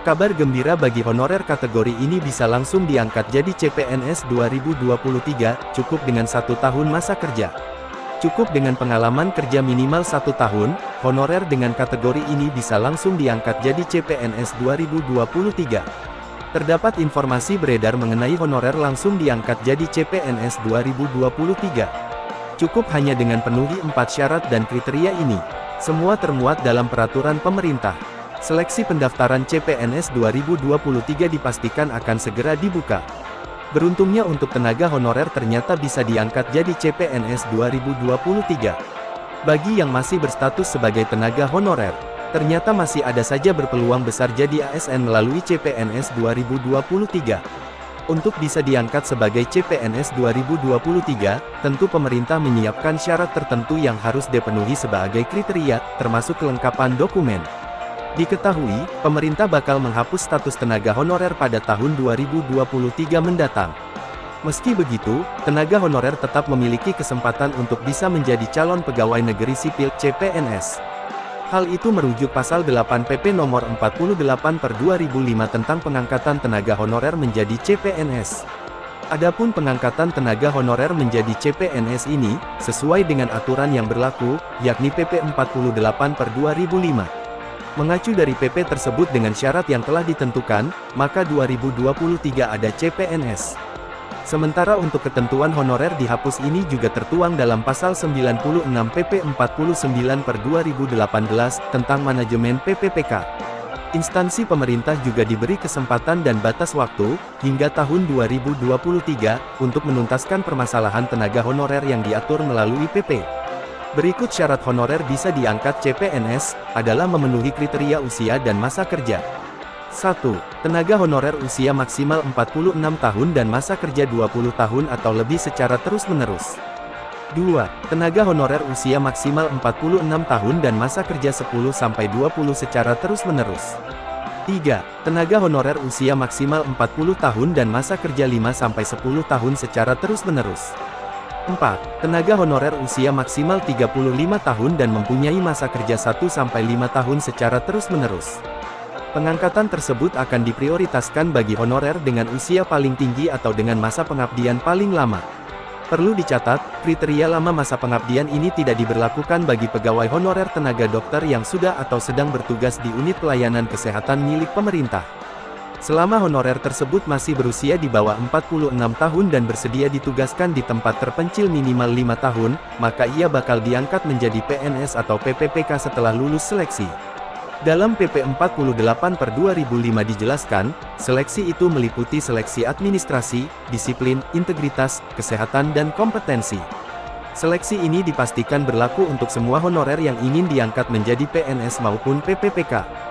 Kabar gembira bagi honorer kategori ini bisa langsung diangkat jadi CPNS 2023, cukup dengan 1 tahun masa kerja. Cukup dengan pengalaman kerja minimal 1 tahun, honorer dengan kategori ini bisa langsung diangkat jadi CPNS 2023. Terdapat informasi beredar mengenai honorer langsung diangkat jadi CPNS 2023. Cukup hanya dengan penuhi 4 syarat dan kriteria ini. Semua termuat dalam peraturan pemerintah. Seleksi pendaftaran CPNS 2023 dipastikan akan segera dibuka. Beruntungnya untuk tenaga honorer ternyata bisa diangkat jadi CPNS 2023. Bagi yang masih berstatus sebagai tenaga honorer, ternyata masih ada saja berpeluang besar jadi ASN melalui CPNS 2023. Untuk bisa diangkat sebagai CPNS 2023, tentu pemerintah menyiapkan syarat tertentu yang harus dipenuhi sebagai kriteria, termasuk kelengkapan dokumen. Diketahui, pemerintah bakal menghapus status tenaga honorer pada tahun 2023 mendatang. Meski begitu, tenaga honorer tetap memiliki kesempatan untuk bisa menjadi calon pegawai negeri sipil (CPNS). Hal itu merujuk pasal 8 PP nomor 48/2005 tentang pengangkatan tenaga honorer menjadi CPNS. Adapun pengangkatan tenaga honorer menjadi CPNS ini, sesuai dengan aturan yang berlaku, yakni PP 48/2005. Mengacu dari PP tersebut dengan syarat yang telah ditentukan, maka 2023 ada CPNS. Sementara untuk ketentuan honorer dihapus ini juga tertuang dalam pasal 96 PP 49/2018 tentang manajemen PPPK. Instansi pemerintah juga diberi kesempatan dan batas waktu, hingga tahun 2023, untuk menuntaskan permasalahan tenaga honorer yang diatur melalui PP. Berikut syarat honorer bisa diangkat CPNS, adalah memenuhi kriteria usia dan masa kerja. 1. Tenaga honorer usia maksimal 46 tahun dan masa kerja 20 tahun atau lebih secara terus-menerus. 2. Tenaga honorer usia maksimal 46 tahun dan masa kerja 10-20 secara terus-menerus. 3. Tenaga honorer usia maksimal 40 tahun dan masa kerja 5-10 tahun secara terus-menerus. 4. Tenaga honorer usia maksimal 35 tahun dan mempunyai masa kerja 1-5 tahun secara terus-menerus. Pengangkatan tersebut akan diprioritaskan bagi honorer dengan usia paling tinggi atau dengan masa pengabdian paling lama. Perlu dicatat, kriteria lama masa pengabdian ini tidak diberlakukan bagi pegawai honorer tenaga dokter yang sudah atau sedang bertugas di unit pelayanan kesehatan milik pemerintah. Selama honorer tersebut masih berusia di bawah 46 tahun dan bersedia ditugaskan di tempat terpencil minimal 5 tahun, maka ia bakal diangkat menjadi PNS atau PPPK setelah lulus seleksi. Dalam PP 48/2005 dijelaskan, seleksi itu meliputi seleksi administrasi, disiplin, integritas, kesehatan dan kompetensi. Seleksi ini dipastikan berlaku untuk semua honorer yang ingin diangkat menjadi PNS maupun PPPK.